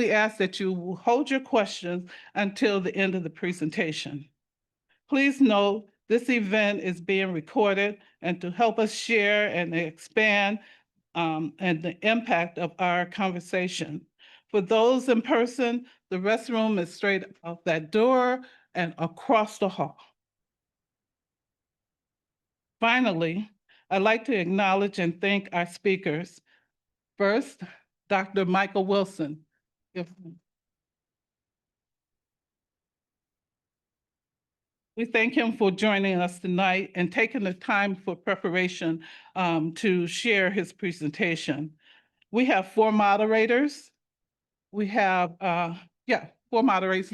We ask that you hold your questions until the end of the presentation. Please note, this event is being recorded, and to help us share and expand and the impact of our conversation. For those in person, the restroom is straight out that door and across the hall. Finally, I'd like to acknowledge and thank our speakers. First, Dr. Michael Wilson. We thank him for joining us tonight and taking the time for preparation to share his presentation. We have four moderators. We have, four moderators.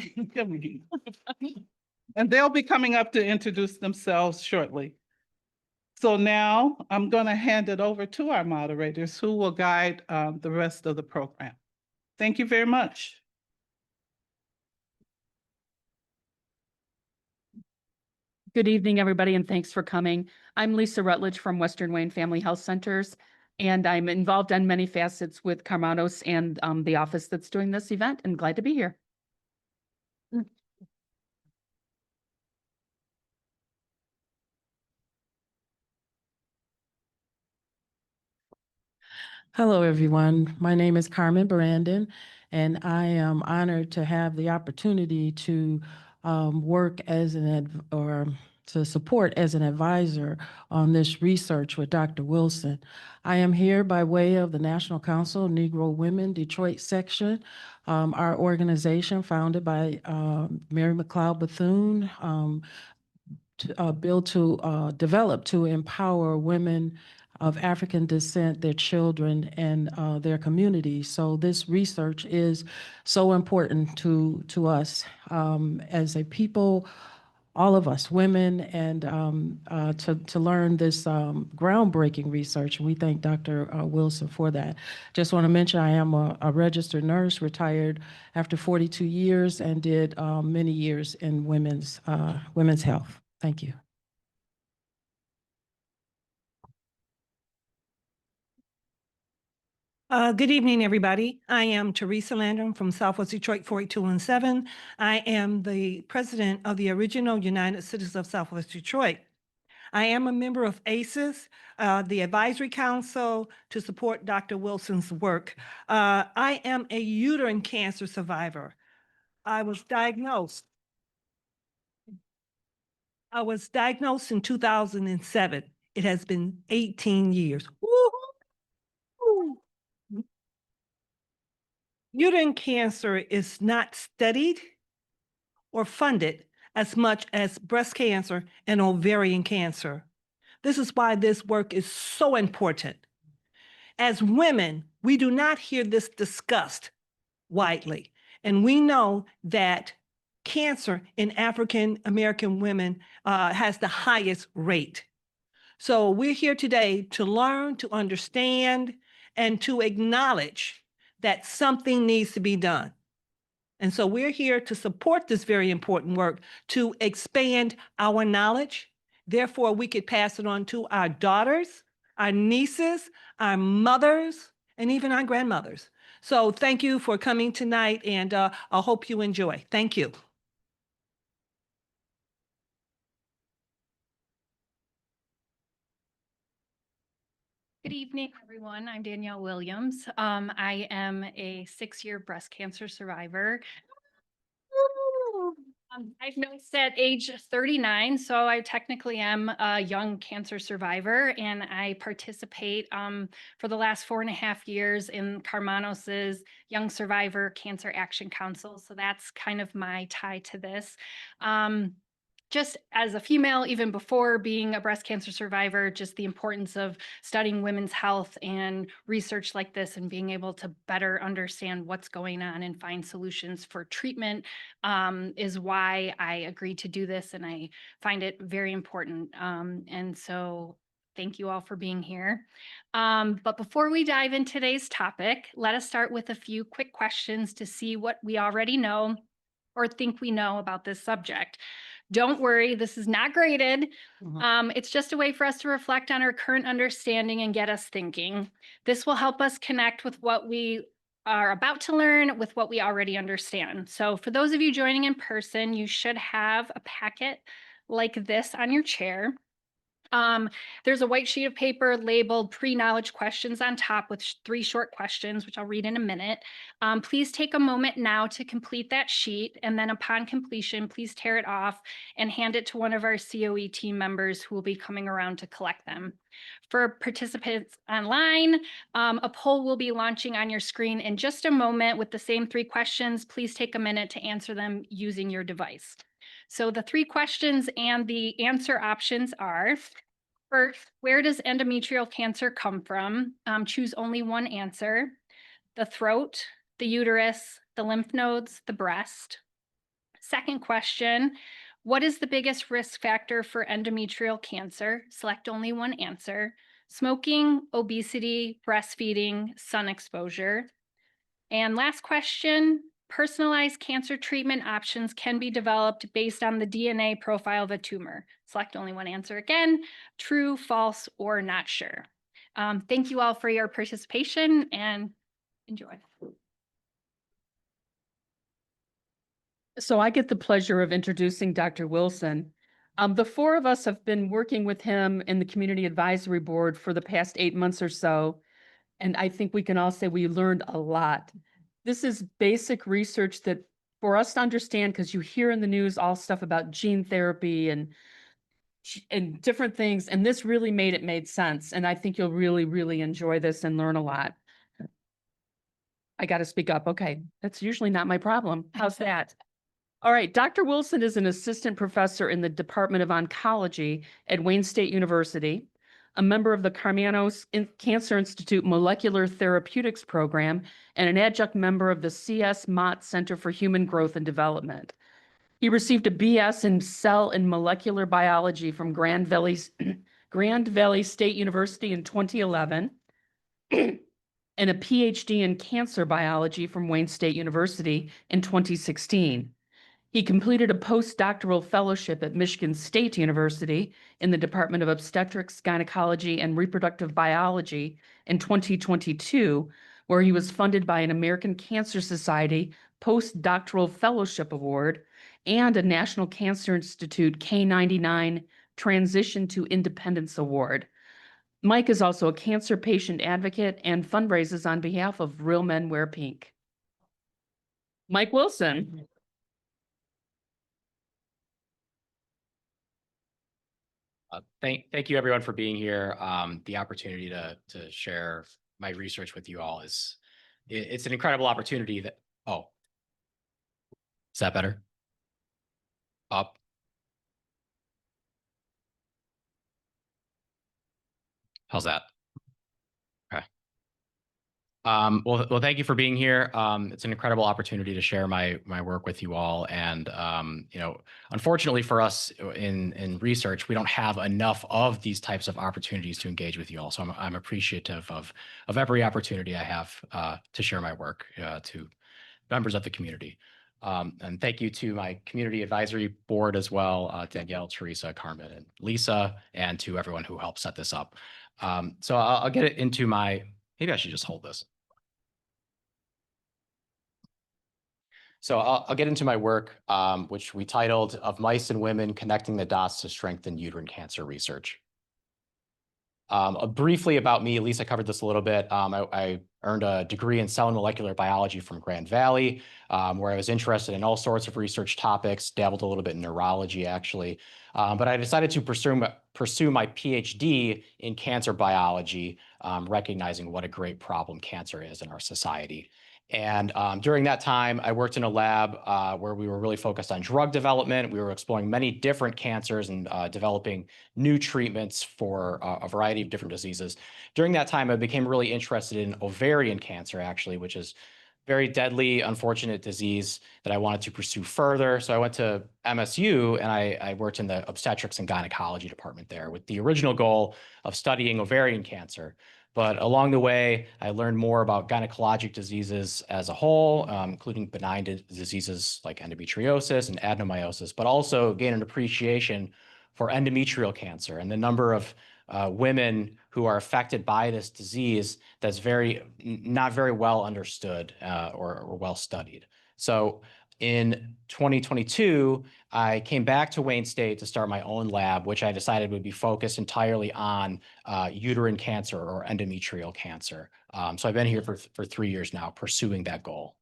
And they'll be coming up to introduce themselves shortly. So now I'm going to hand it over to our moderators who will guide the rest of the program. Thank you very much. Good evening, everybody, and thanks for coming. I'm Lisa Rutledge from Western Wayne Family Health Centers, and I'm involved on many facets with Karmanos and the office that's doing this event, and glad to be here. Hello, everyone. My name is Carmen Brandon, and I am honored to have the opportunity to work as to support as an advisor on this research with Dr. Wilson. I am here by way of the National Council of Negro Women Detroit section, our organization founded by Mary McLeod Bethune, develop to empower women of African descent, their children, and their communities. So this research is so important to us as a people, all of us women, and to learn this groundbreaking research. We thank Dr. Wilson for that. Just want to mention I am a registered nurse, retired after 42 years, and did many years in women's health. Thank you. Good evening, everybody. I am Teresa Landrum from Southwest Detroit 48217. I am the president of the original United Citizens of Southwest Detroit. I am a member of ACES, the advisory council to support Dr. Wilson's work. I am a uterine cancer survivor. I was diagnosed in 2007. It has been 18 years. Woo-hoo! Uterine cancer is not studied or funded as much as breast cancer and ovarian cancer. This is why this work is so important. As women, we do not hear this discussed widely, and we know that cancer in African American women has the highest rate. So we're here today to learn, to understand, and to acknowledge that something needs to be done. And so we're here to support this very important work, to expand our knowledge. Therefore, we could pass it on to our daughters, our nieces, our mothers, and even our grandmothers. So thank you for coming tonight, and I hope you enjoy. Thank you. Good evening, everyone. I'm Danielle Williams. I am a 6-year breast cancer survivor. I've noticed at age 39, so I technically am a young cancer survivor, and I participate for the last 4.5 years in Karmanos's Young Survivor Cancer Action Council. So that's kind of my tie to this. Just as a female, even before being a breast cancer survivor, just the importance of studying women's health and research like this and being able to better understand what's going on and find solutions for treatment is why I agreed to do this, and I find it very important. And so thank you all for being here. But before we dive into today's topic, let us start with a few quick questions to see what we already know or think we know about this subject. Don't worry, this is not graded. It's just a way for us to reflect on our current understanding and get us thinking. This will help us connect with what we are about to learn with what we already understand. So for those of you joining in person, you should have a packet like this on your chair. There's a white sheet of paper labeled pre-knowledge questions on top with 3 short questions, which I'll read in a minute. Please take a moment now to complete that sheet. And then upon completion, please tear it off and hand it to one of our COE team members who will be coming around to collect them. For participants online, a poll will be launching on your screen in just a moment with the same 3 questions. Please take a minute to answer them using your device. So the 3 questions and the answer options are: first, where does endometrial cancer come from? Choose only one answer. The throat, the uterus, the lymph nodes, the breast. Second question, what is the biggest risk factor for endometrial cancer? Select only one answer. Smoking, obesity, breastfeeding, sun exposure. And last question, personalized cancer treatment options can be developed based on the DNA profile of a tumor. Select only one answer again, true, false, or not sure. Thank you all for your participation and enjoy. So I get the pleasure of introducing Dr. Wilson. The 4 of us have been working with him in the Community Advisory Board for the past 8 months or so. And I think we can all say we learned a lot. This is basic research that for us to understand, because you hear in the news all stuff about gene therapy and different things, and this really made sense. And I think you'll really, really enjoy this and learn a lot. I got to speak up. Okay, that's usually not my problem. How's that? All right, Dr. Wilson is an assistant professor in the Department of Oncology at Wayne State University, a member of the Karmanos Cancer Institute Molecular Therapeutics Program, and an adjunct member of the C.S. Mott Center for Human Growth and Development. He received a BS in Cell and Molecular Biology from Grand Valley State University in 2011, and a PhD in Cancer Biology from Wayne State University in 2016. He completed a postdoctoral fellowship at Michigan State University in the Department of Obstetrics, Gynecology, and Reproductive Biology in 2022, where he was funded by an American Cancer Society Postdoctoral Fellowship Award and a National Cancer Institute K99 Transition to Independence Award. Mike is also a cancer patient advocate and fundraises on behalf of Real Men Wear Pink. Mike Wilson. Thank you everyone for being here. The opportunity to share my research with you all it's an incredible opportunity is that better? Up. How's that? Okay. Well, thank you for being here. It's an incredible opportunity to share my work with you all. And, unfortunately for us in research, we don't have enough of these types of opportunities to engage with you all. So I'm appreciative of every opportunity I have to share my work to members of the community. And thank you to my community advisory board as well, Danielle, Teresa, Carmen, and Lisa, and to everyone who helped set this up. So I'll get it into maybe I should just hold this. So I'll get into my work, which we titled Of Mice and Women Connecting the Dots to Strengthen Uterine Cancer Research. Briefly about me, Lisa covered this a little bit. I earned a degree in cell and molecular biology from Grand Valley, where I was interested in all sorts of research topics, dabbled a little bit in neurology actually. But I decided to pursue my PhD in cancer biology, recognizing what a great problem cancer is in our society. And during that time, I worked in a lab where we were really focused on drug development. We were exploring many different cancers and developing new treatments for a variety of different diseases. During that time, I became really interested in ovarian cancer, actually, which is very deadly, unfortunate disease that I wanted to pursue further. So I went to MSU and I worked in the obstetrics and gynecology department there with the original goal of studying ovarian cancer. But along the way, I learned more about gynecologic diseases as a whole, including benign diseases like endometriosis and adenomyosis, but also gained an appreciation for endometrial cancer and the number of women who are affected by this disease that's not very well understood or well studied. So in 2022, I came back to Wayne State to start my own lab, which I decided would be focused entirely on uterine cancer or endometrial cancer. So I've been here for 3 years now, pursuing that goal.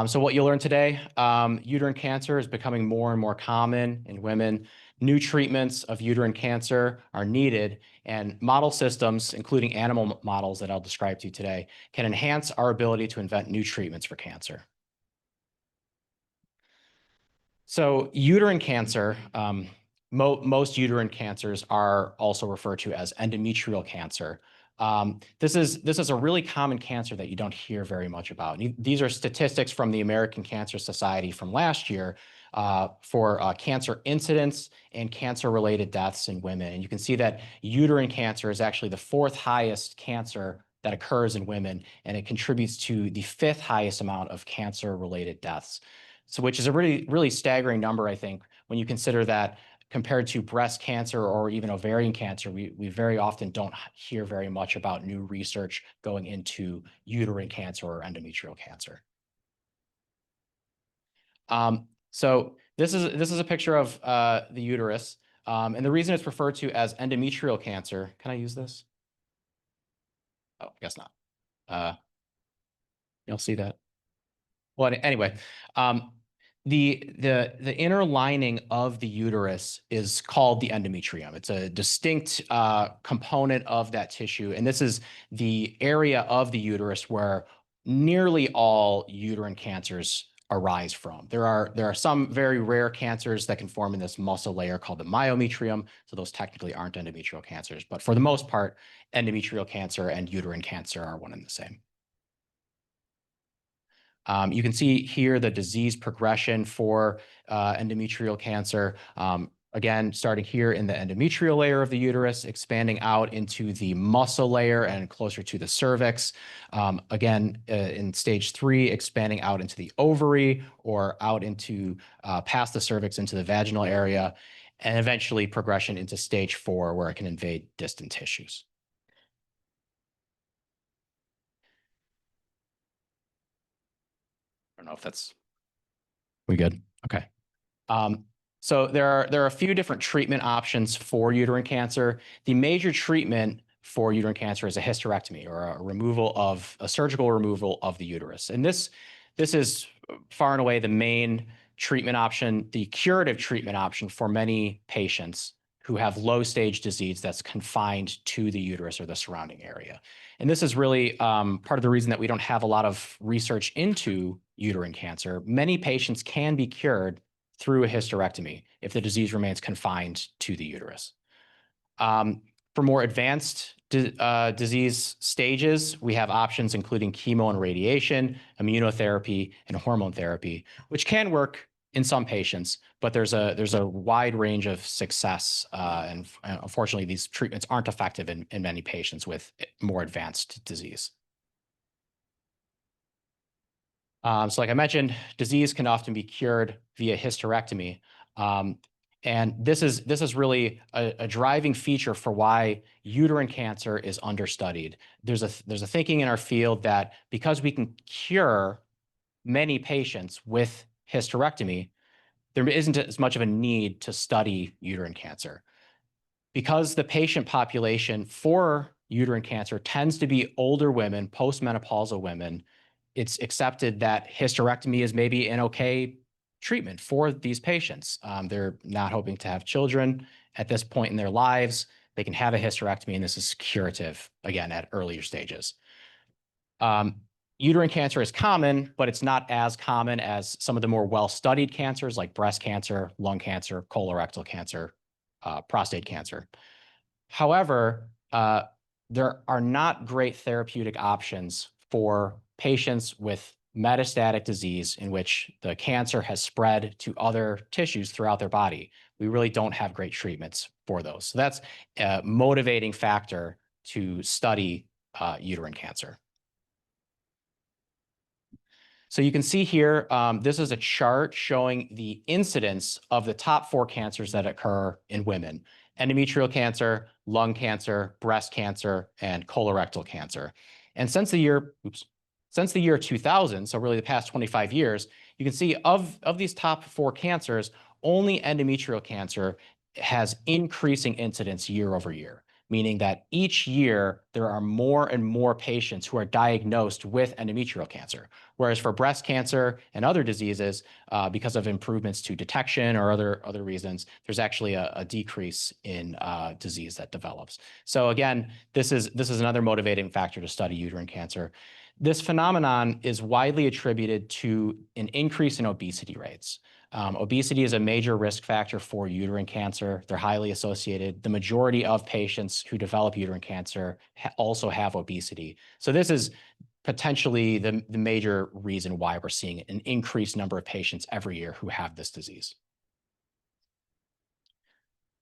So what you'll learn today, uterine cancer is becoming more and more common in women. New treatments of uterine cancer are needed, and model systems, including animal models that I'll describe to you today, can enhance our ability to invent new treatments for cancer. So uterine cancer, most uterine cancers are also referred to as endometrial cancer. This is a really common cancer that you don't hear very much about. These are statistics from the American Cancer Society from last year for cancer incidence and cancer-related deaths in women. And you can see that uterine cancer is actually the 4th highest cancer that occurs in women, and it contributes to the 5th highest amount of cancer-related deaths. So, which is a really staggering number, I think, when you consider that compared to breast cancer or even ovarian cancer, we very often don't hear very much about new research going into uterine cancer or endometrial cancer. So this is a picture of the uterus, and the reason it's referred to as endometrial cancer. Can I use this? Oh, I guess not. You'll see that. Well, anyway, the inner lining of the uterus is called the endometrium. It's a distinct component of that tissue, and this is the area of the uterus where nearly all uterine cancers arise from. There are some very rare cancers that can form in this muscle layer called the myometrium, so those technically aren't endometrial cancers, but for the most part, endometrial cancer and uterine cancer are one and the same. You can see here the disease progression for endometrial cancer. Again, starting here in the endometrial layer of the uterus, expanding out into the muscle layer and closer to the cervix. Again, in stage 3, expanding out into the ovary or out into past the cervix into the vaginal area, and eventually progression into stage 4, where it can invade distant tissues. I don't know if that's, we good? Okay. So there are a few different treatment options for uterine cancer. The major treatment for uterine cancer is a hysterectomy, or a surgical removal of the uterus. And this is far and away the main treatment option, the curative treatment option for many patients who have low stage disease that's confined to the uterus or the surrounding area. And this is really part of the reason that we don't have a lot of research into uterine cancer. Many patients can be cured through a hysterectomy if the disease remains confined to the uterus. For more advanced disease stages, we have options including chemo and radiation, immunotherapy, and hormone therapy, which can work in some patients, but there's a wide range of success, and unfortunately, these treatments aren't effective in many patients with more advanced disease. So like I mentioned, disease can often be cured via hysterectomy. And this is really a driving feature for why uterine cancer is understudied. There's a thinking in our field that because we can cure many patients with hysterectomy, there isn't as much of a need to study uterine cancer. Because the patient population for uterine cancer tends to be older women, postmenopausal women, it's accepted that hysterectomy is maybe an okay treatment for these patients. They're not hoping to have children at this point in their lives. They can have a hysterectomy, and this is curative, again, at earlier stages. Uterine cancer is common, but it's not as common as some of the more well-studied cancers like breast cancer, lung cancer, colorectal cancer, prostate cancer. However, there are not great therapeutic options for patients with metastatic disease in which the cancer has spread to other tissues throughout their body. We really don't have great treatments for those. So that's a motivating factor to study uterine cancer. So you can see here, this is a chart showing the incidence of the top 4 cancers that occur in women. endometrial cancer, lung cancer, breast cancer, and colorectal cancer. And since the year 2000, so really the past 25 years, you can see of these top 4 cancers, only endometrial cancer has increasing incidence year over year, meaning that each year there are more and more patients who are diagnosed with endometrial cancer. Whereas for breast cancer and other diseases, because of improvements to detection or other reasons, there's actually a decrease in disease that develops. So again, this is another motivating factor to study uterine cancer. This phenomenon is widely attributed to an increase in obesity rates. Obesity is a major risk factor for uterine cancer. They're highly associated. The majority of patients who develop uterine cancer also have obesity. So this is potentially the major reason why we're seeing an increased number of patients every year who have this disease.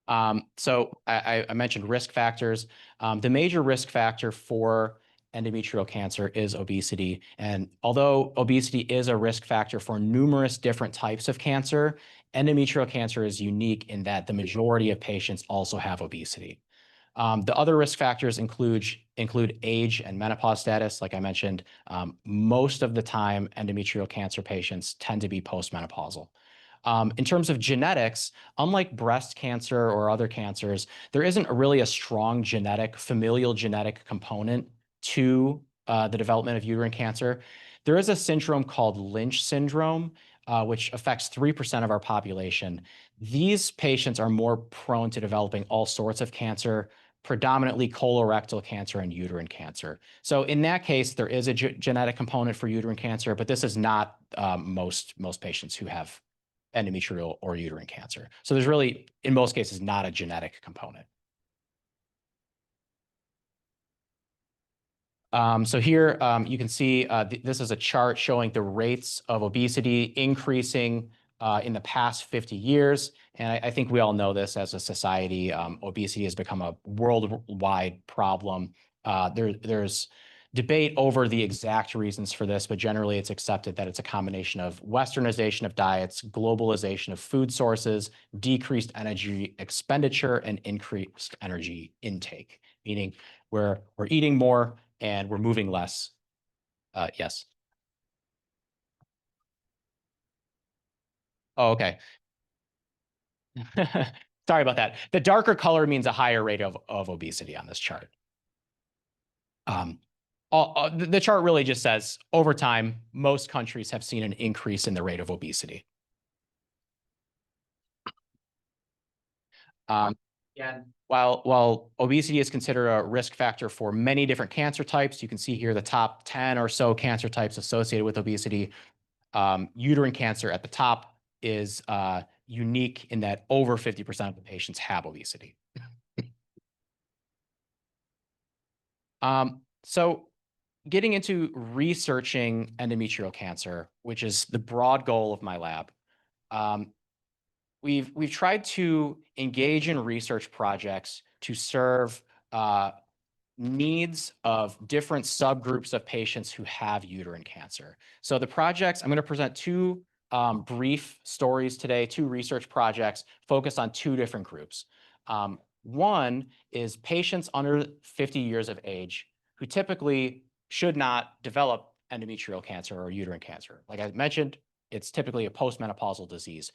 So I mentioned risk factors. The major risk factor for endometrial cancer is obesity. And although obesity is a risk factor for numerous different types of cancer, endometrial cancer is unique in that the majority of patients also have obesity. The other risk factors include age and menopause status. Like I mentioned, most of the time, endometrial cancer patients tend to be postmenopausal. In terms of genetics, unlike breast cancer or other cancers, there isn't really a strong familial genetic component to the development of uterine cancer. There is a syndrome called Lynch syndrome, which affects 3% of our population. These patients are more prone to developing all sorts of cancer, predominantly colorectal cancer and uterine cancer. So in that case, there is a genetic component for uterine cancer, but this is not most patients who have endometrial or uterine cancer. So there's really, in most cases, not a genetic component. So here you can see this is a chart showing the rates of obesity increasing in the past 50 years. And I think we all know this as a society. Obesity has become a worldwide problem. There's debate over the exact reasons for this, but generally it's accepted that it's a combination of westernization of diets, globalization of food sources, decreased energy expenditure, and increased energy intake, meaning we're eating more and we're moving less. Yes. Oh, okay. Sorry about that. The darker color means a higher rate of obesity on this chart. The chart really just says, over time, most countries have seen an increase in the rate of obesity. Again, while obesity is considered a risk factor for many different cancer types, you can see here the top 10 or so cancer types associated with obesity. Uterine cancer at the top is unique in that over 50% of the patients have obesity. So getting into researching endometrial cancer, which is the broad goal of my lab, we've tried to engage in research projects to serve needs of different subgroups of patients who have uterine cancer. So the projects, I'm going to present 2 brief stories today, 2 research projects focused on 2 different groups. One is patients under 50 years of age who typically should not develop endometrial cancer or uterine cancer. Like I mentioned, it's typically a postmenopausal disease.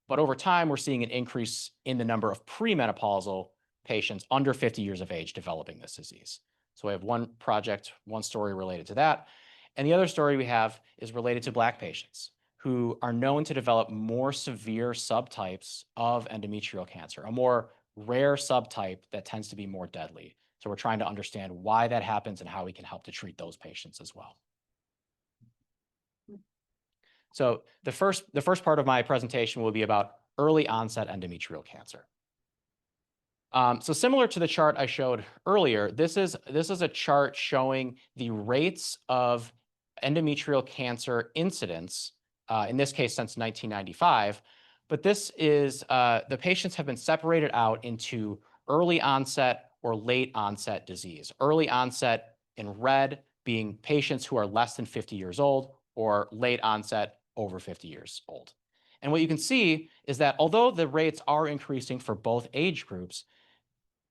But over time, we're seeing an increase in the number of premenopausal patients under 50 years of age developing this disease. So we have one project, one story related to that. And the other story we have is related to Black patients who are known to develop more severe subtypes of endometrial cancer, a more rare subtype that tends to be more deadly. So we're trying to understand why that happens and how we can help to treat those patients as well. So the first part of my presentation will be about early onset endometrial cancer. So similar to the chart I showed earlier, this is a chart showing the rates of endometrial cancer incidence, in this case since 1995. But this is, the patients have been separated out into early onset or late onset disease. Early onset in red being patients who are less than 50 years old, or late onset over 50 years old. And what you can see is that although the rates are increasing for both age groups,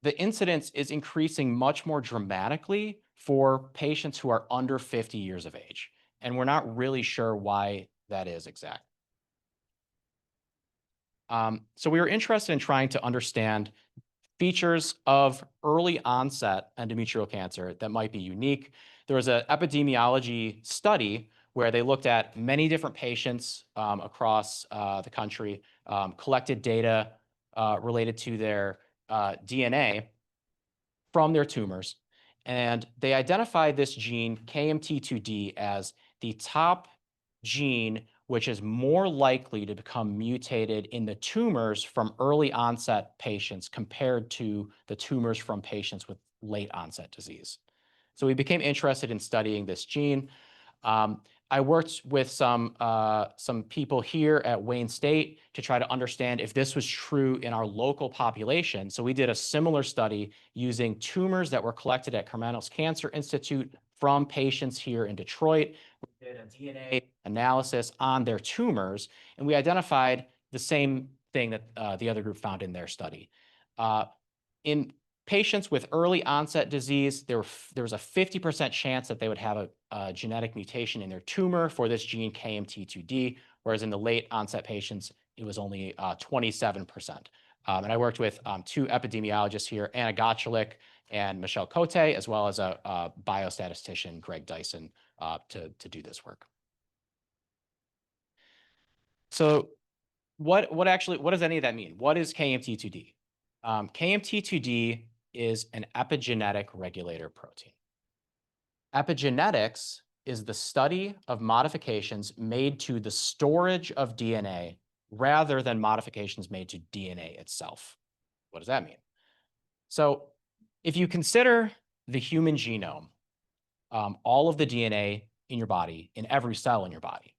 the incidence is increasing much more dramatically for patients who are under 50 years of age. And we're not really sure why that is exactly. So we were interested in trying to understand features of early onset endometrial cancer that might be unique. There was an epidemiology study where they looked at many different patients across the country, collected data related to their DNA from their tumors, and they identified this gene KMT2D as the top gene which is more likely to become mutated in the tumors from early onset patients compared to the tumors from patients with late onset disease. So we became interested in studying this gene. I worked with some people here at Wayne State to try to understand if this was true in our local population. So we did a similar study using tumors that were collected at Karmanos Cancer Institute from patients here in Detroit. We did a DNA analysis on their tumors, and we identified the same thing that the other group found in their study. In patients with early onset disease, there was a 50% chance that they would have a genetic mutation in their tumor for this gene KMT2D, whereas in the late onset patients, it was only 27%. And I worked with two epidemiologists here, Anna Gottschalk and Michelle Cote, as well as a biostatistician, Greg Dyson, to do this work. So what does any of that mean? What is KMT2D? KMT2D is an epigenetic regulator protein. Epigenetics is the study of modifications made to the storage of DNA rather than modifications made to DNA itself. What does that mean? So if you consider the human genome, all of the DNA in your body, in every cell in your body,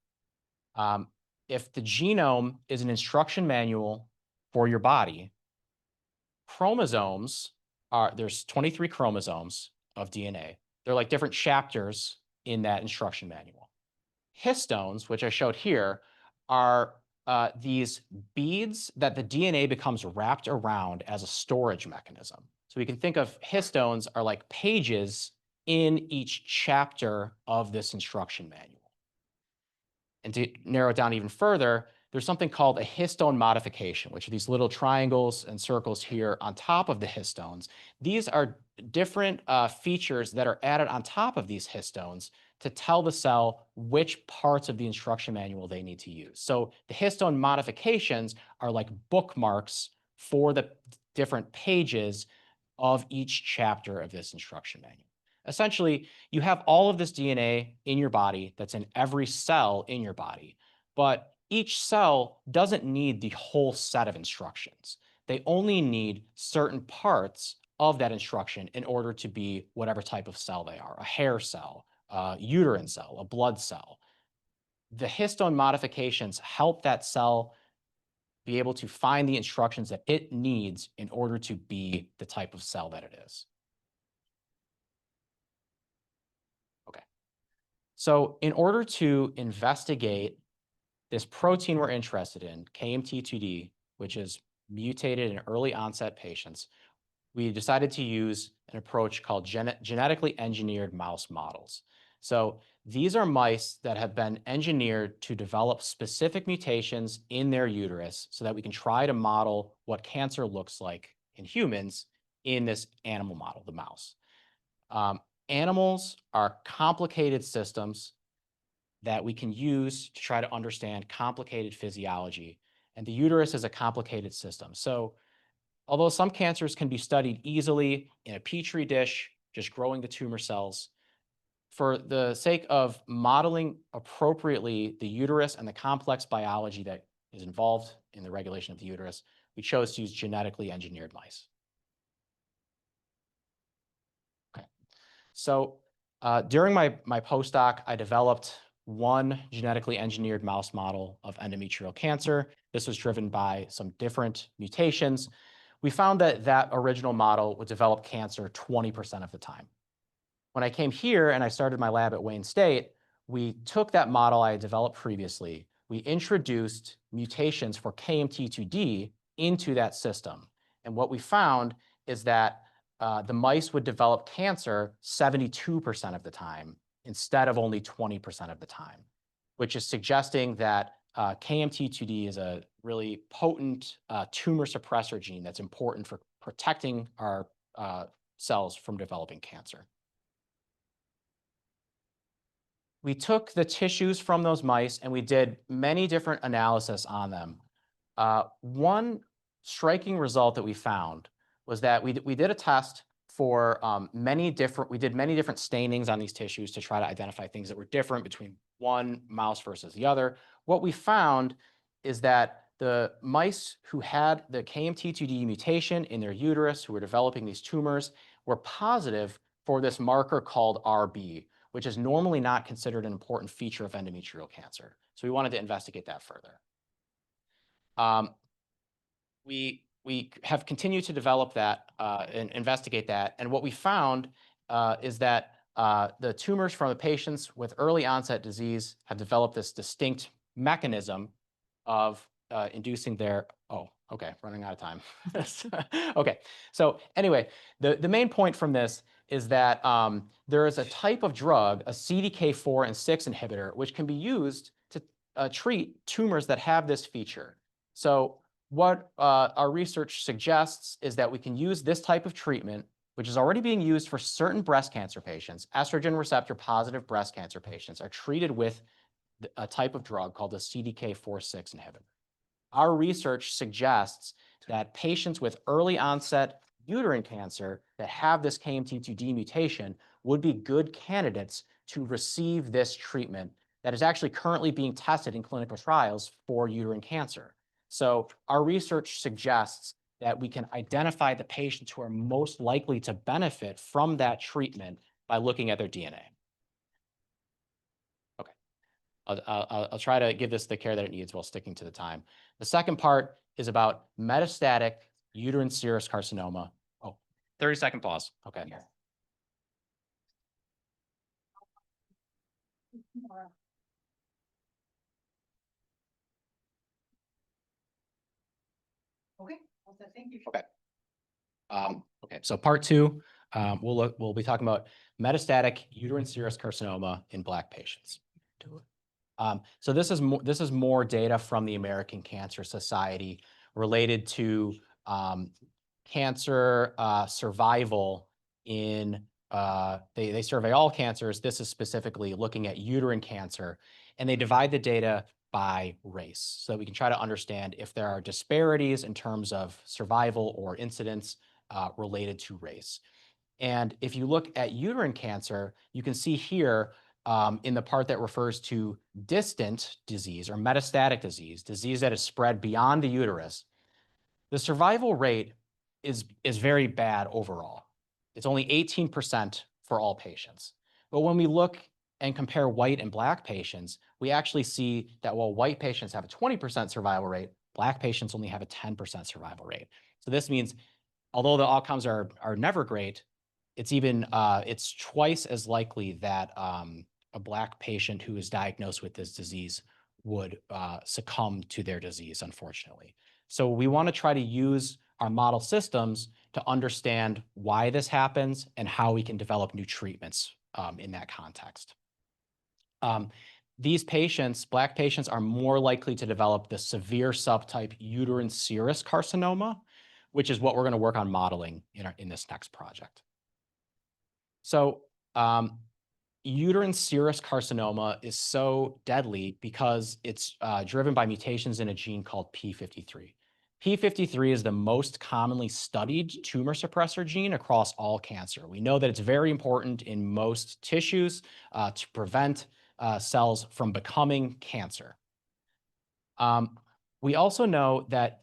if the genome is an instruction manual for your body, chromosomes there's 23 chromosomes of DNA. They're like different chapters in that instruction manual. Histones, which I showed here, are these beads that the DNA becomes wrapped around as a storage mechanism. So we can think of histones are like pages in each chapter of this instruction manual. And to narrow it down even further, there's something called a histone modification, which are these little triangles and circles here on top of the histones. These are different features that are added on top of these histones to tell the cell which parts of the instruction manual they need to use. So the histone modifications are like bookmarks for the different pages of each chapter of this instruction manual. Essentially, you have all of this DNA in your body that's in every cell in your body, but each cell doesn't need the whole set of instructions. They only need certain parts of that instruction in order to be whatever type of cell they are, a hair cell, a uterine cell, a blood cell. The histone modifications help that cell be able to find the instructions that it needs in order to be the type of cell that it is. Okay. So in order to investigate this protein we're interested in, KMT2D, which is mutated in early onset patients, we decided to use an approach called genetically engineered mouse models. So these are mice that have been engineered to develop specific mutations in their uterus so that we can try to model what cancer looks like in humans in this animal model, the mouse. Animals are complicated systems that we can use to try to understand complicated physiology. And the uterus is a complicated system. So although some cancers can be studied easily in a petri dish, just growing the tumor cells, for the sake of modeling appropriately the uterus and the complex biology that is involved in the regulation of the uterus, we chose to use genetically engineered mice. Okay. So during my postdoc, I developed one genetically engineered mouse model of endometrial cancer. This was driven by some different mutations. We found that that original model would develop cancer 20% of the time. When I came here and I started my lab at Wayne State, we took that model I had developed previously, we introduced mutations for KMT2D into that system. And what we found is that the mice would develop cancer 72% of the time instead of only 20% of the time, which is suggesting that KMT2D is a really potent tumor suppressor gene that's important for protecting our cells from developing cancer. We took the tissues from those mice and we did many different analyses on them. One striking result that we found was that we did a test for many different stainings on these tissues to try to identify things that were different between one mouse versus the other. What we found is that the mice who had the KMT2D mutation in their uterus, who were developing these tumors, were positive for this marker called RB, which is normally not considered an important feature of endometrial cancer. So we wanted to investigate that further. We have continued to develop that and investigate that. And what we found is that the tumors from the patients with early onset disease have developed this distinct mechanism of inducing their, running out of time. Okay, so anyway, the main point from this is that there is a type of drug, a CDK4 and 6 inhibitor, which can be used to treat tumors that have this feature. So what our research suggests is that we can use this type of treatment, which is already being used for certain breast cancer patients. Estrogen receptor positive breast cancer patients are treated with a type of drug called a CDK4/6 inhibitor. Our research suggests that patients with early onset uterine cancer that have this KMT2D mutation would be good candidates to receive this treatment that is actually currently being tested in clinical trials for uterine cancer. So our research suggests that we can identify the patients who are most likely to benefit from that treatment by looking at their DNA. Okay, I'll try to give this the care that it needs while sticking to the time. The second part is about metastatic uterine serous carcinoma. 30-second pause. Okay. Okay. Thank you. Okay. Okay. So part two, we'll be talking about metastatic uterine serous carcinoma in Black patients. So this is more data from the American Cancer Society related to cancer survival in. They survey all cancers. This is specifically looking at uterine cancer, and they divide the data by race so that we can try to understand if there are disparities in terms of survival or incidence related to race. And if you look at uterine cancer, you can see here in the part that refers to distant disease or metastatic disease that is spread beyond the uterus, the survival rate is very bad overall. It's only 18% for all patients. But when we look and compare white and Black patients, we actually see that while white patients have a 20% survival rate, Black patients only have a 10% survival rate. So this means, although the outcomes are never great, it's twice as likely that a Black patient who is diagnosed with this disease would succumb to their disease, unfortunately. So we want to try to use our model systems to understand why this happens and how we can develop new treatments in that context. These patients, Black patients, are more likely to develop the severe subtype uterine serous carcinoma, which is what we're going to work on modeling in this next project. So uterine serous carcinoma is so deadly because it's driven by mutations in a gene called P53. P53 is the most commonly studied tumor suppressor gene across all cancer. We know that it's very important in most tissues to prevent cells from becoming cancer. We also know that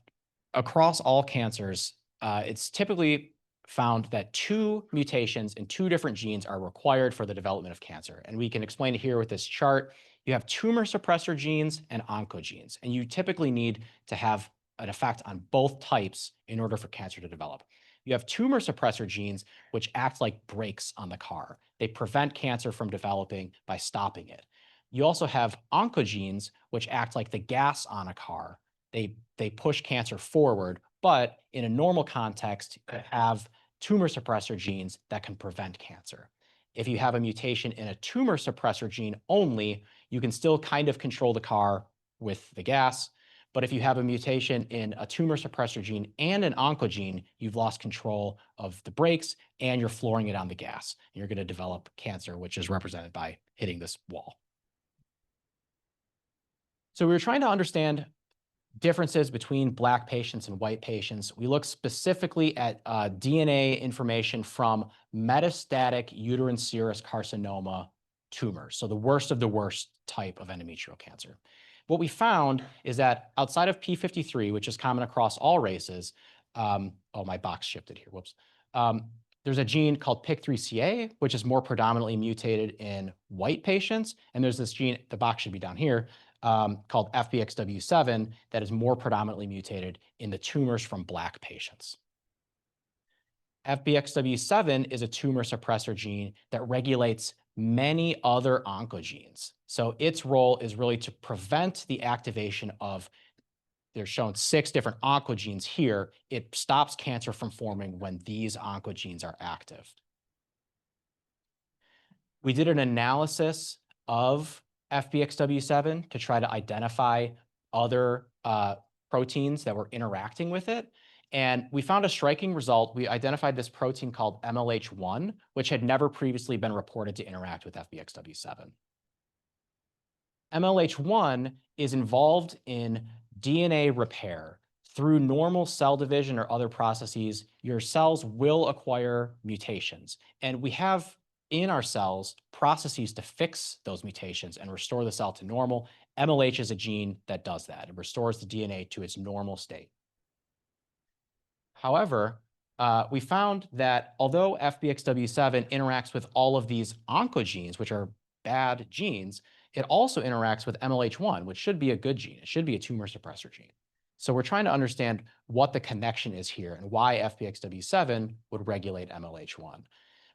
across all cancers, it's typically found that 2 mutations in 2 different genes are required for the development of cancer. And we can explain it here with this chart. You have tumor suppressor genes and oncogenes, and you typically need to have an effect on both types in order for cancer to develop. You have tumor suppressor genes, which act like brakes on the car. They prevent cancer from developing by stopping it. You also have oncogenes, which act like the gas on a car. They push cancer forward but in a normal context, you have tumor suppressor genes that can prevent cancer. If you have a mutation in a tumor suppressor gene only, you can still kind of control the car with the gas. But if you have a mutation in a tumor suppressor gene and an oncogene, you've lost control of the brakes and you're flooring it on the gas. And you're going to develop cancer, which is represented by hitting this wall. So we were trying to understand differences between Black patients and white patients. We looked specifically at DNA information from metastatic uterine serous carcinoma tumors, so the worst of the worst type of endometrial cancer. What we found is that outside of P53, which is common across all races, oh, my box shifted here, whoops. There's a gene called PIK3CA, which is more predominantly mutated in white patients. And there's this gene, the box should be down here, called FBXW7 that is more predominantly mutated in the tumors from Black patients. FBXW7 is a tumor suppressor gene that regulates many other oncogenes. So its role is really to prevent the activation of, they're shown 6 different oncogenes here. It stops cancer from forming when these oncogenes are active. We did an analysis of FBXW7 to try to identify other proteins that were interacting with it. And we found a striking result. We identified this protein called MLH1, which had never previously been reported to interact with FBXW7. MLH1 is involved in DNA repair. Through normal cell division or other processes, your cells will acquire mutations. And we have in our cells processes to fix those mutations and restore the cell to normal. MLH is a gene that does that. It restores the DNA to its normal state. However, we found that although FBXW7 interacts with all of these oncogenes, which are bad genes, it also interacts with MLH1, which should be a good gene. It should be a tumor suppressor gene. So we're trying to understand what the connection is here and why FBXW7 would regulate MLH1.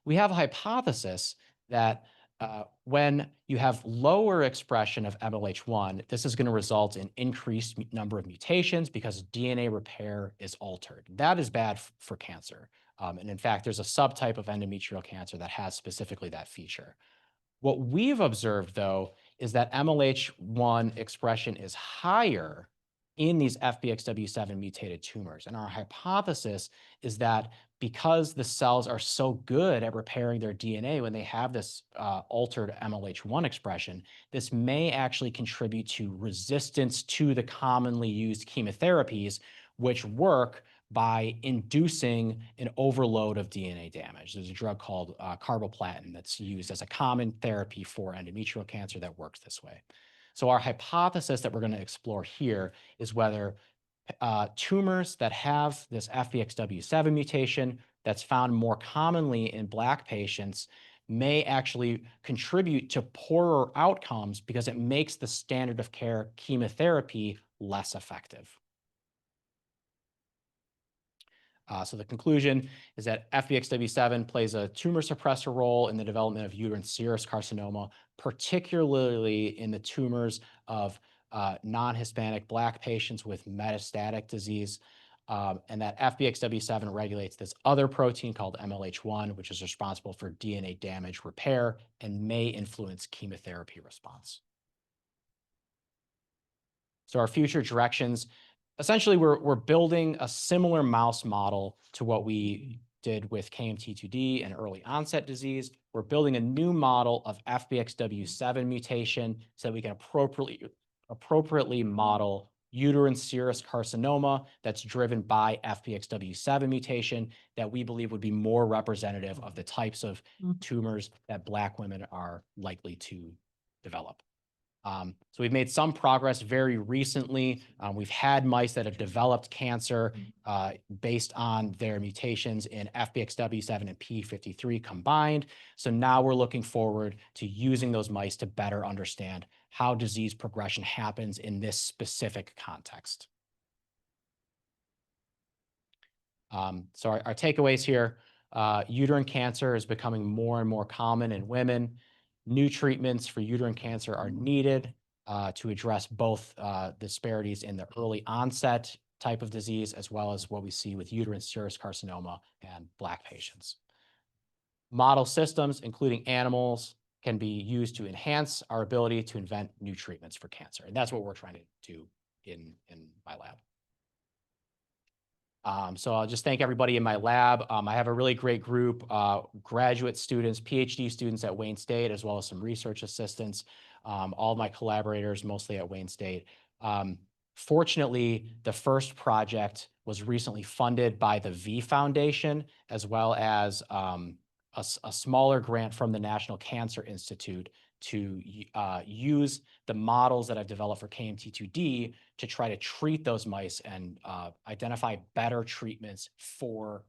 We have a hypothesis that when you have lower expression of MLH1, this is going to result in increased number of mutations because DNA repair is altered. That is bad for cancer. And in fact, there's a subtype of endometrial cancer that has specifically that feature. What we've observed, though, is that MLH1 expression is higher in these FBXW7 mutated tumors. And our hypothesis is that because the cells are so good at repairing their DNA when they have this altered MLH1 expression, this may actually contribute to resistance to the commonly used chemotherapies, which work by inducing an overload of DNA damage. There's a drug called carboplatin that's used as a common therapy for endometrial cancer that works this way. So our hypothesis that we're going to explore here is whether tumors that have this FBXW7 mutation that's found more commonly in Black patients may actually contribute to poorer outcomes because it makes the standard of care chemotherapy less effective. So the conclusion is that FBXW7 plays a tumor suppressor role in the development of uterine serous carcinoma, particularly in the tumors of non-Hispanic Black patients with metastatic disease, and that FBXW7 regulates this other protein called MLH1, which is responsible for DNA damage repair and may influence chemotherapy response. So our future directions, essentially, we're building a similar mouse model to what we did with KMT2D and early onset disease. We're building a new model of FBXW7 mutation so that we can appropriately model uterine serous carcinoma that's driven by FBXW7 mutation that we believe would be more representative of the types of tumors that Black women are likely to develop. So we've made some progress very recently. We've had mice that have developed cancer based on their mutations in FBXW7 and P53 combined. So now we're looking forward to using those mice to better understand how disease progression happens in this specific context. So our takeaways here, uterine cancer is becoming more and more common in women. New treatments for uterine cancer are needed to address both disparities in the early onset type of disease, as well as what we see with uterine serous carcinoma and Black patients. Model systems, including animals, can be used to enhance our ability to invent new treatments for cancer. And that's what we're trying to do in my lab. So I'll just thank everybody in my lab. I have a really great group, graduate students, PhD students at Wayne State, as well as some research assistants, all of my collaborators, mostly at Wayne State. Fortunately, the first project was recently funded by the V Foundation, as well as a smaller grant from the National Cancer Institute to use the models that I've developed for KMT2D to try to treat those mice and identify better treatments for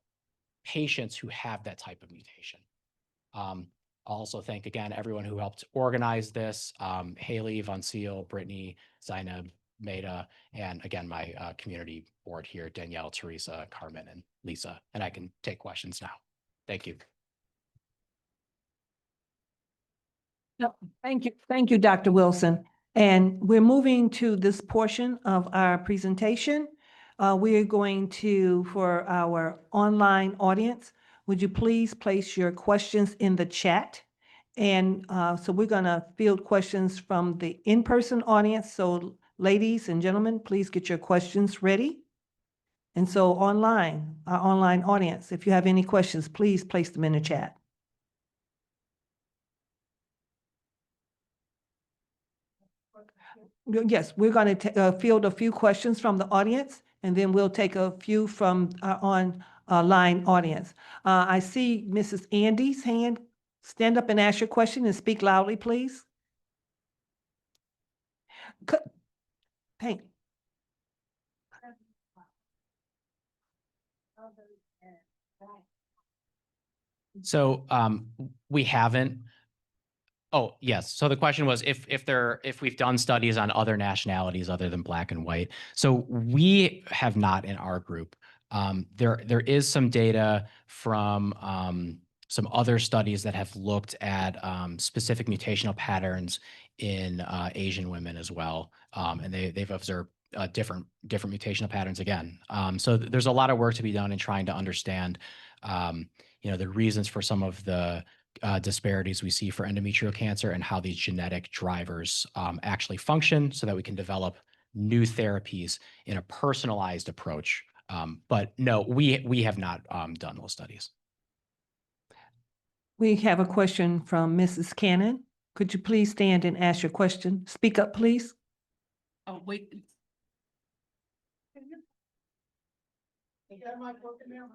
patients who have that type of mutation. I'll also thank again everyone who helped organize this, Haley, Von Seal, Brittany, Zainab, Maida, and again, my community board here, Danielle, Teresa, Carmen, and Lisa. And I can take questions now. Thank you. Thank you, Dr. Wilson. And we're moving to this portion of our presentation. We are going to, for our online audience, would you please place your questions in the chat? And so we're going to field questions from the in-person audience. So ladies and gentlemen, please get your questions ready. And so online, our online audience, if you have any questions, please place them in the chat. Yes, we're going to field a few questions from the audience, and then we'll take a few from our online audience. I see Mrs. Andy's hand. Stand up and ask your question and speak loudly, please. Hey. So we haven't. Oh, yes. So the question was if we've done studies on other nationalities other than Black and white. So we have not in our group. There is some data from some other studies that have looked at specific mutational patterns in Asian women as well, and they've observed different mutational patterns again. So there's a lot of work to be done in trying to understand, the reasons for some of the disparities we see for endometrial cancer and how these genetic drivers actually function, so that we can develop new therapies in a personalized approach. But no, we have not done those studies. We have a question from Mrs. Cannon. Could you please stand and ask your question? Speak up, please. Oh, wait. You got my book in there?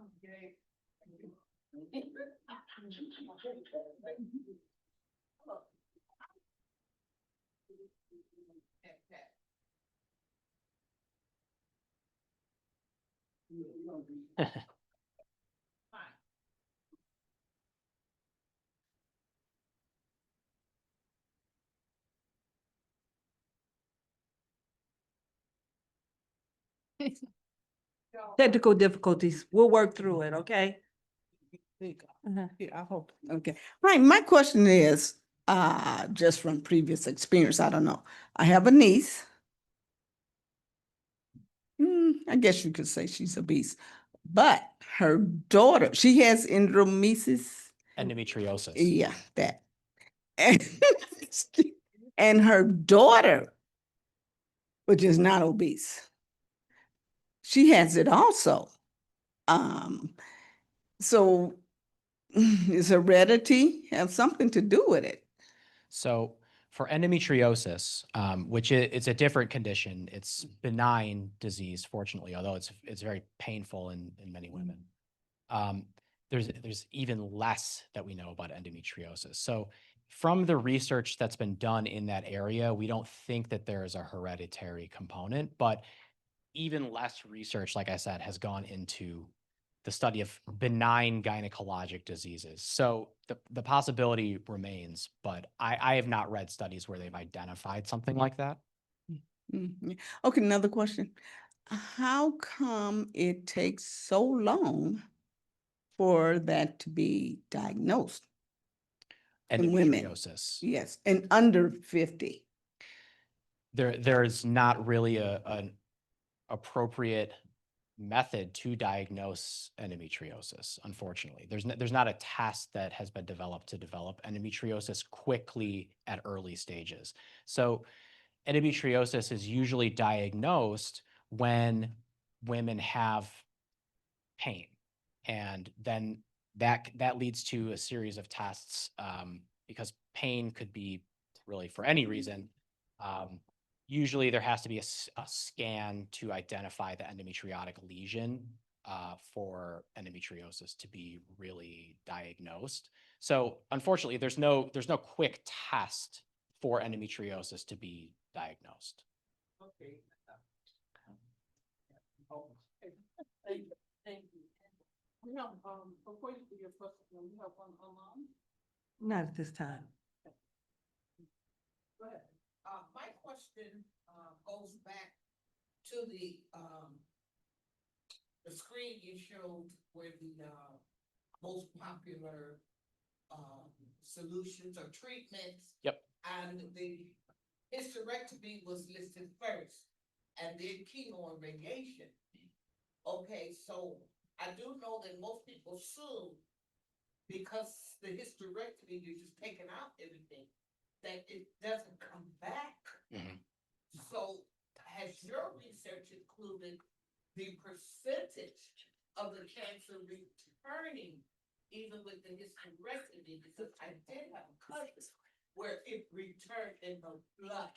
Technical difficulties. We'll work through it, okay? There you go. Yeah, I hope. Okay. All right. My question is, just from previous experience, I don't know. I have a niece. I guess you could say she's obese, but her daughter, she has endometriosis. Endometriosis. Yeah, that. And her daughter, which is not obese, she has it also. So is heredity have something to do with it? So for endometriosis, which it's a different condition, it's benign disease, fortunately, although it's very painful in many women. There's even less that we know about endometriosis. So from the research that's been done in that area, we don't think that there is a hereditary component, but even less research, like I said, has gone into the study of benign gynecologic diseases. So the possibility remains, but I have not read studies where they've identified something like that. Okay, another question. How come it takes so long for that to be diagnosed? In women? Endometriosis. Yes, and under 50. There's not really an appropriate method to diagnose endometriosis, unfortunately. There's not a test that has been developed to develop endometriosis quickly at early stages. So endometriosis is usually diagnosed when women have pain. And then that leads to a series of tests, because pain could be really for any reason. Usually there has to be a scan to identify the endometriotic lesion for endometriosis to be really diagnosed. So unfortunately, there's no quick test for endometriosis to be diagnosed. Okay. Oh, okay. Thank you. Thank you. We have, before you do your question, we have one online. Not at this time. Go ahead. My question, goes back to the screen you showed where the, most popular, solutions or treatments. Yep. And the hysterectomy was listed first, and then chemo and radiation. Okay, so I do know that most people assume because the hysterectomy, you're just taking out everything, that it doesn't come back. Mhm. So has your research included the percentage of the cancer returning even with the hysterectomy? Because I did have a cousin where it returned in the blood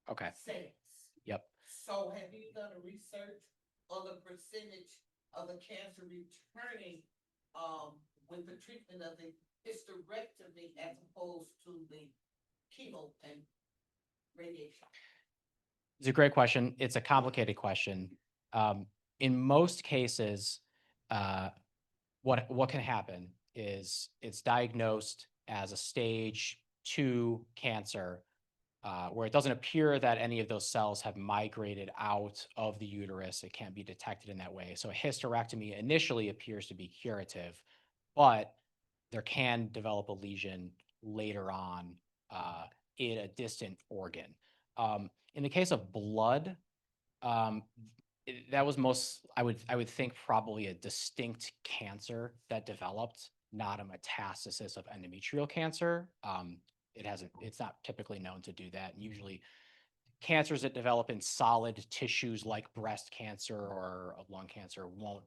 Okay. cells. Yep. So have you done a research on the percentage of the cancer returning with the treatment of the hysterectomy as opposed to the chemo and radiation? It's a great question. It's a complicated question. In most cases, what can happen is it's diagnosed as a stage 2 cancer, where it doesn't appear that any of those cells have migrated out of the uterus. It can't be detected in that way. So a hysterectomy initially appears to be curative, but there can develop a lesion later on in a distant organ. In the case of blood, that was I would think probably a distinct cancer that developed, not a metastasis of endometrial cancer. It's not typically known to do that. And usually cancers that develop in solid tissues like breast cancer or lung cancer won't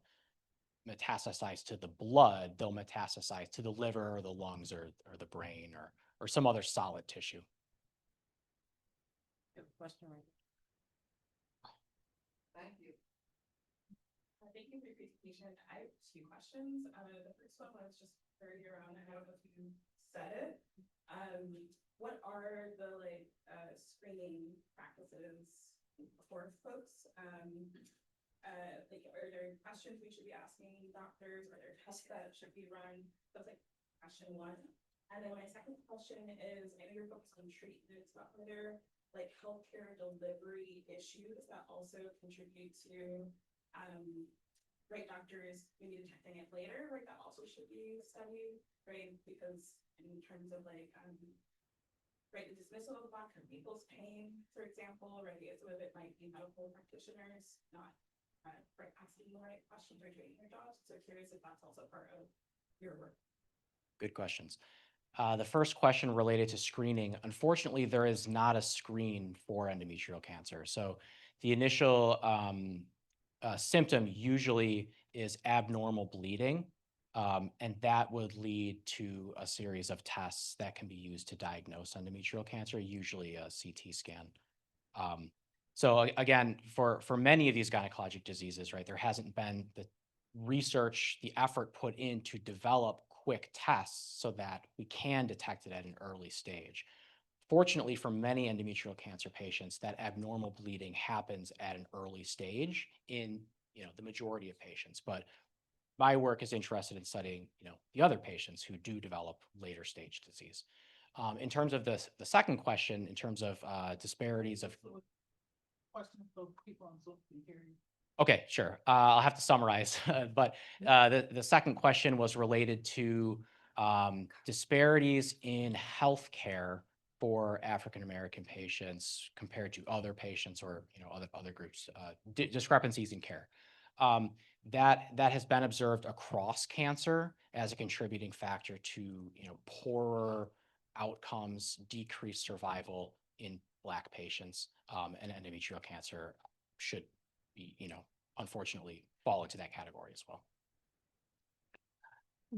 metastasize to the blood. They'll metastasize to the liver or the lungs or the brain or some other solid tissue. Question right. Thank you. Thank you for your presentation. I have two questions. The first one was just for your own. I don't know if you said it. What are the screening practices for folks? Are there questions we should be asking doctors? Are there tests that should be run? That's question one. And then my second question is, I know you're focused on treatments, but are there healthcare delivery issues that also contribute to doctors maybe detecting it later, right? That also should be studied, right? Because in terms of the dismissal of Black people's pain, for example, right? Some of it might be medical practitioners not asking the right questions or doing their jobs. So curious if that's also part of your work. Good questions. The first question related to screening. Unfortunately, there is not a screen for endometrial cancer. So the initial symptom usually is abnormal bleeding, and that would lead to a series of tests that can be used to diagnose endometrial cancer, usually a CT scan. So again, for many of these gynecologic diseases, right, there hasn't been the research, the effort put in to develop quick tests so that we can detect it at an early stage. Fortunately, for many endometrial cancer patients, that abnormal bleeding happens at an early stage in the majority of patients. But my work is interested in studying the other patients who do develop later stage disease. In terms of the second question, in terms of disparities of Question so people on Zoom can hear you. Okay, sure. I'll have to summarize, but the second question was related to disparities in healthcare for African American patients compared to other patients or other groups, discrepancies in care. That has been observed across cancer as a contributing factor to, poorer outcomes, decreased survival in Black patients. And endometrial cancer should be, unfortunately fall into that category as well.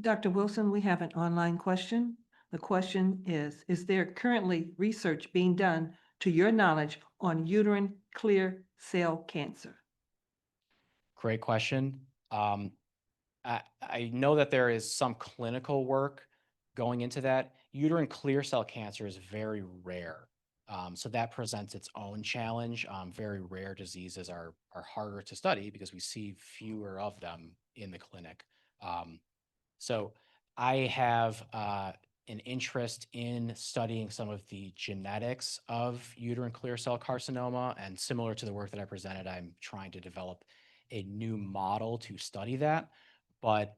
Dr. Wilson, we have an online question. The question is there currently research being done, to your knowledge, on uterine clear cell cancer? Great question. I know that there is some clinical work going into that. Uterine clear cell cancer is very rare. So that presents its own challenge. Very rare diseases are harder to study because we see fewer of them in the clinic. So I have an interest in studying some of the genetics of uterine clear cell carcinoma, and similar to the work that I presented, I'm trying to develop a new model to study that. But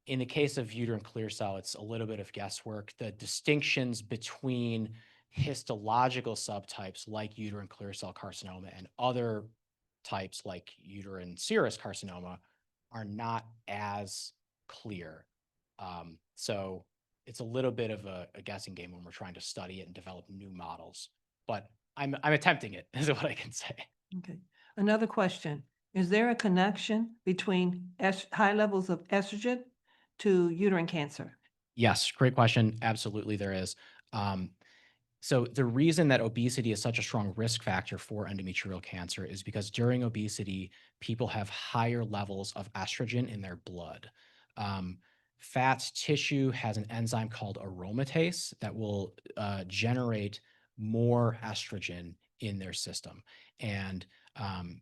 in the case of uterine clear cell, it's a little bit of guesswork. The distinctions between histological subtypes like uterine clear cell carcinoma and other types like uterine serous carcinoma are not as clear. So it's a little bit of a guessing game when we're trying to study it and develop new models. But I'm attempting it, is what I can say. Okay. Another question. Is there a connection between high levels of estrogen to uterine cancer? Yes, great question. Absolutely, there is. So the reason that obesity is such a strong risk factor for endometrial cancer is because during obesity, people have higher levels of estrogen in their blood. Fat tissue has an enzyme called aromatase that will generate more estrogen in their system. And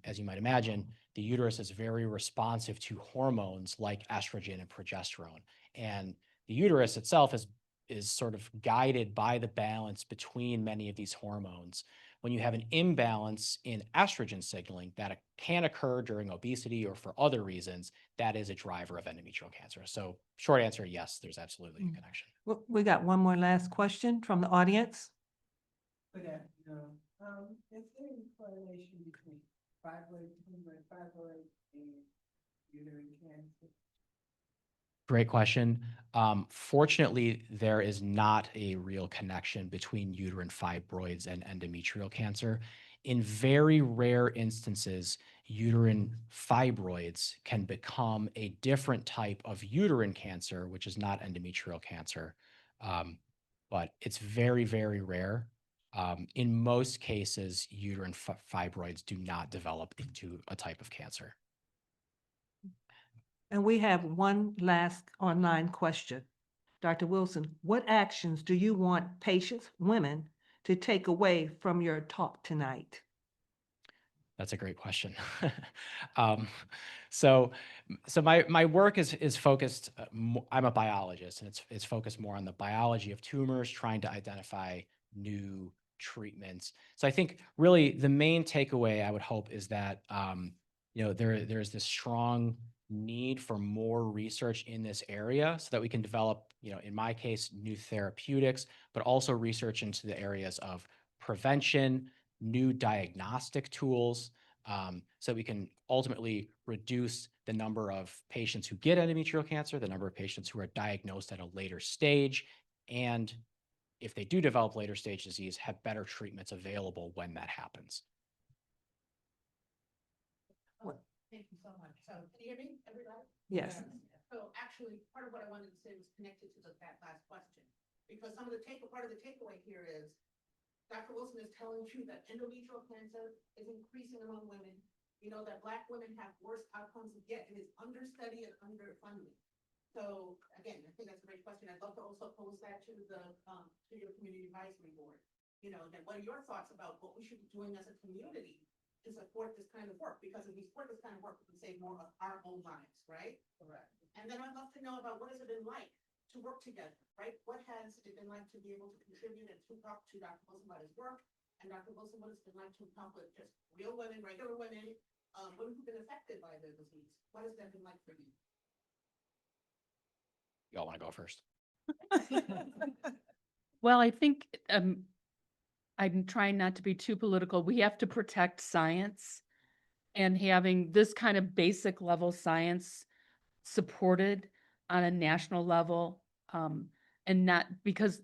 as you might imagine, the uterus is very responsive to hormones like estrogen and progesterone. And the uterus itself is sort of guided by the balance between many of these hormones. When you have an imbalance in estrogen signaling that can occur during obesity or for other reasons, that is a driver of endometrial cancer. So short answer, yes, there's absolutely a connection. We got one more last question from the audience. Is there any correlation between fibroid tumor and fibroid and uterine cancer? Great question. Fortunately, there is not a real connection between uterine fibroids and endometrial cancer. In very rare instances, uterine fibroids can become a different type of uterine cancer, which is not endometrial cancer. But it's very, very rare. In most cases, uterine fibroids do not develop into a type of cancer. And we have one last online question. Dr. Wilson, what actions do you want patients, women, to take away from your talk tonight? That's a great question. So my work is focused. I'm a biologist, and it's focused more on the biology of tumors, trying to identify new treatments. So I think really the main takeaway I would hope is that there's this strong need for more research in this area so that we can develop, in my case, new therapeutics, but also research into the areas of prevention, new diagnostic tools, so we can ultimately reduce the number of patients who get endometrial cancer, the number of patients who are diagnosed at a later stage, and if they do develop later stage disease, have better treatments available when that happens. Thank you so much. So can you hear me, everybody? Yes. So actually, part of what I wanted to say was connected to that last question, because part of the takeaway here is Dr. Wilson is telling you that endometrial cancer is increasing among women. You know that Black women have worse outcomes, yet it is understudied and underfunded. So again, I think that's a great question. I'd love to also pose that to your community advisory board. Then what are your thoughts about what we should be doing as a community to support this kind of work? Because if we support this kind of work, we can save more of our own lives, right? Correct. And then I'd love to know about what has it been like to work together, right? What has it been like to be able to contribute and to talk to Dr. Wilson about his work? And Dr. Wilson, what has it been like to talk with just real women, regular women, women who've been affected by the disease? What has that been like for you? Y'all want to go first? Well, I think I'm trying not to be too political. We have to protect science. and having this kind of basic level science supported on a national level, and not because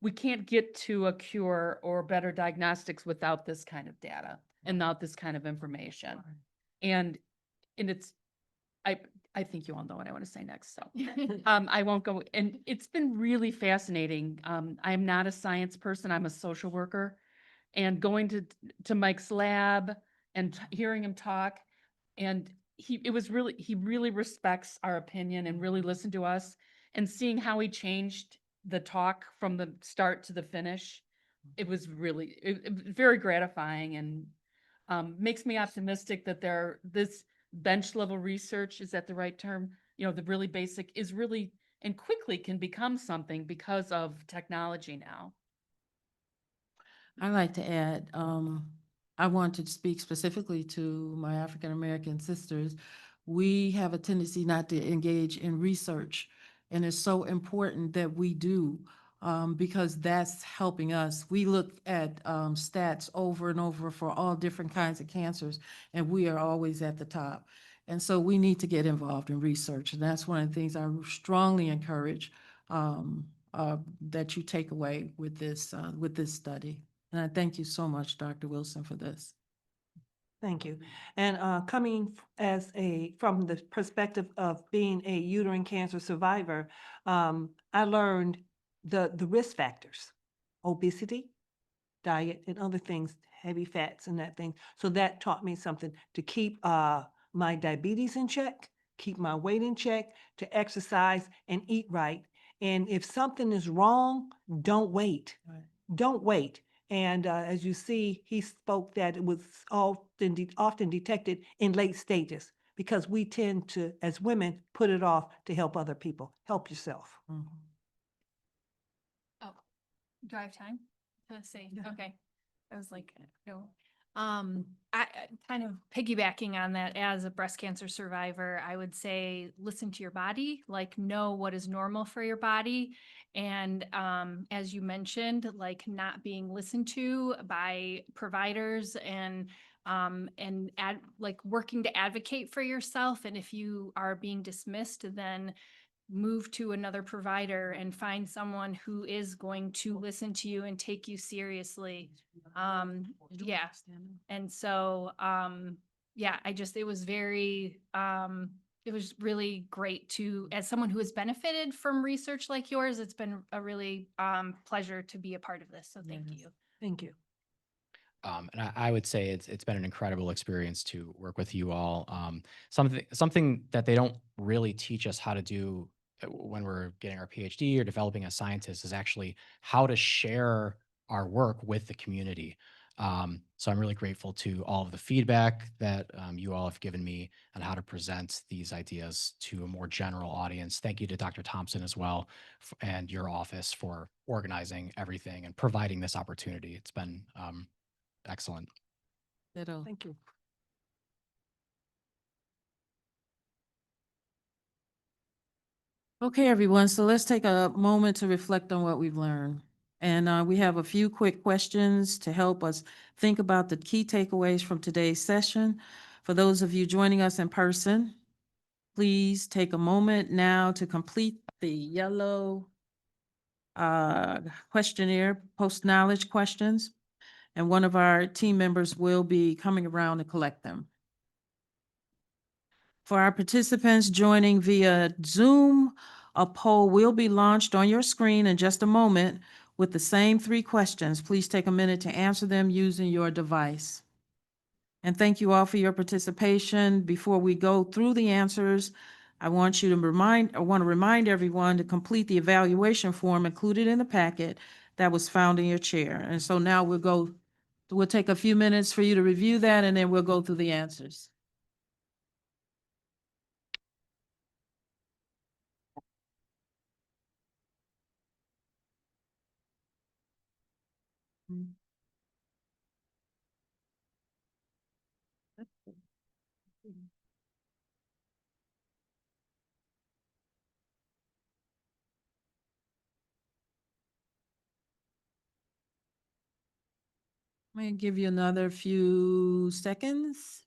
we can't get to a cure or better diagnostics without this kind of data and without this kind of information. And it's, I think you all know what I want to say next, so I won't go. And it's been really fascinating. I'm not a science person, I'm a social worker. And going to Mike's lab and hearing him talk, and he really respects our opinion and really listened to us, and seeing how he changed the talk from the start to the finish, it was really very gratifying, and makes me optimistic that this bench level research, is that the right term? You know, the really basic is really and quickly can become something because of technology now. I'd like to add, I want to speak specifically to my African-American sisters. We have a tendency not to engage in research, and it's so important that we do, because that's helping us. We look at stats over and over for all different kinds of cancers, and we are always at the top. And so we need to get involved in research, and that's one of the things I strongly encourage that you take away with this study. And I thank you so much, Dr. Wilson, for this. Thank you. And coming from the perspective of being a uterine cancer survivor, I learned the risk factors: obesity, diet, and other things, heavy fats and that thing. So that taught me something to keep my diabetes in check, keep my weight in check, to exercise and eat right. And if something is wrong, don't wait. Right. Don't wait. And as you see, he spoke that it was often detected in late stages, because we tend to, as women, put it off to help other people. Help yourself. Mhm. Oh, do I have time to say? Yeah. Okay. I was like, no. I kind of piggybacking on that, as a breast cancer survivor, I would say, listen to your body, like know what is normal for your body. And as you mentioned, like not being listened to by providers, and like working to advocate for yourself. And if you are being dismissed, then move to another provider and find someone who is going to listen to you and take you seriously. Yeah. And so, yeah, it was it was really great to, as someone who has benefited from research like yours, it's been a really, pleasure to be a part of this. So thank Yes. you. Thank you. And I would say it's been an incredible experience to work with you all. Something that they don't really teach us how to do when we're getting our PhD or developing as scientists is actually how to share our work with the community. So I'm really grateful to all of the feedback that you all have given me on how to present these ideas to a more general audience. Thank you to Dr. Thompson as well, and your office for organizing everything and providing this opportunity. It's been excellent. Ditto. Thank you. Okay, everyone, so let's take a moment to reflect on what we've learned. And we have a few quick questions to help us think about the key takeaways from today's session. For those of you joining us in person, please take a moment now to complete the yellow questionnaire, post-knowledge questions, and one of our team members will be coming around to collect them. For our participants joining via Zoom, a poll will be launched on your screen in just a moment with the same 3 questions. Please take a minute to answer them using your device. And thank you all for your participation. Before we go through the answers, I want to remind everyone to complete the evaluation form included in the packet that was found in your chair. And so now we'll take a few minutes for you to review that, and then we'll go through the answers. I'm going to give you another few seconds.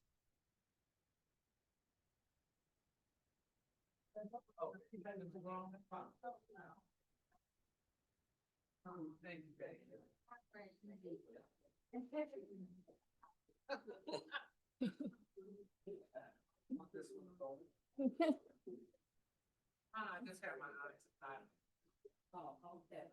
I just have my eyes. Oh, okay.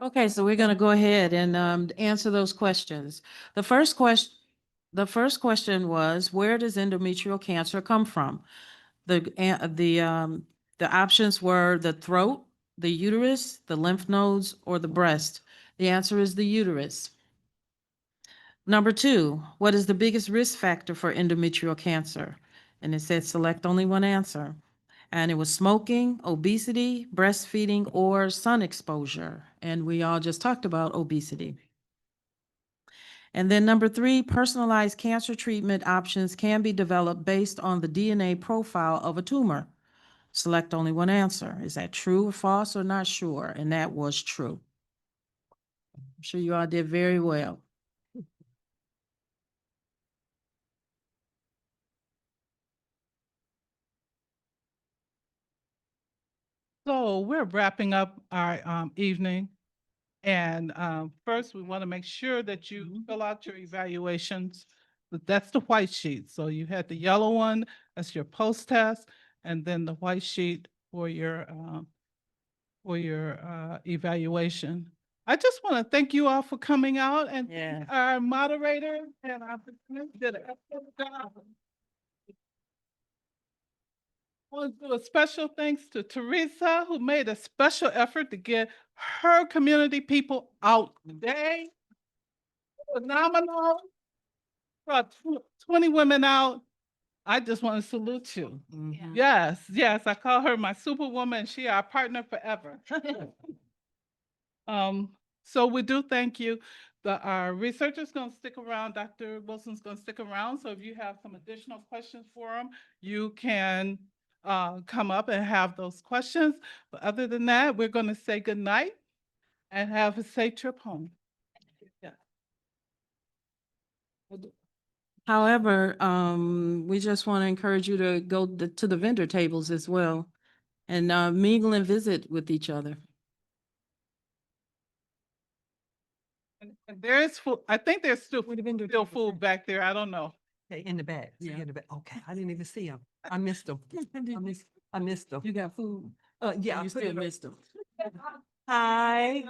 Okay, so we're going to go ahead and answer those questions. The first question was, where does endometrial cancer come from? The options were the throat, the uterus, the lymph nodes, or the breast. The answer is the uterus. Number two, what is the biggest risk factor for endometrial cancer? And it said select only one answer. And it was smoking, obesity, breastfeeding, or sun exposure. And we all just talked about obesity. And then number three, personalized cancer treatment options can be developed based on the DNA profile of a tumor. Select only one answer. Is that true or false or not sure? And that was true. I'm sure you all did very well. So we're wrapping up our evening. And first, we want to make sure that you fill out your evaluations. That's the white sheet. So you had the yellow one, that's your post-test, and then the white sheet for your evaluation. I just want to thank you all for coming out and Yeah. our moderator and our participants did an excellent job. I want to do a special thanks to Teresa, who made a special effort to get her community people out today. Phenomenal. Brought 20 women out. I just want to salute you. Mhm. Yes, yes, I call her my superwoman. She our partner forever. So we do thank you. Our researcher's going to stick around. Dr. Wilson's going to stick around. So if you have some additional questions for him, you can come up and have those questions. But other than that, we're going to say good night and have a safe trip home. However, we just want to encourage you to go to the vendor tables as well and mingle and visit with each other. And there is food. I think there's still food back there. I don't know. Okay, in the bags. Yeah. In the bag. Okay, I didn't even see them. I missed them. I missed them. You got food. Yeah, You I put still it- missed them. Hi.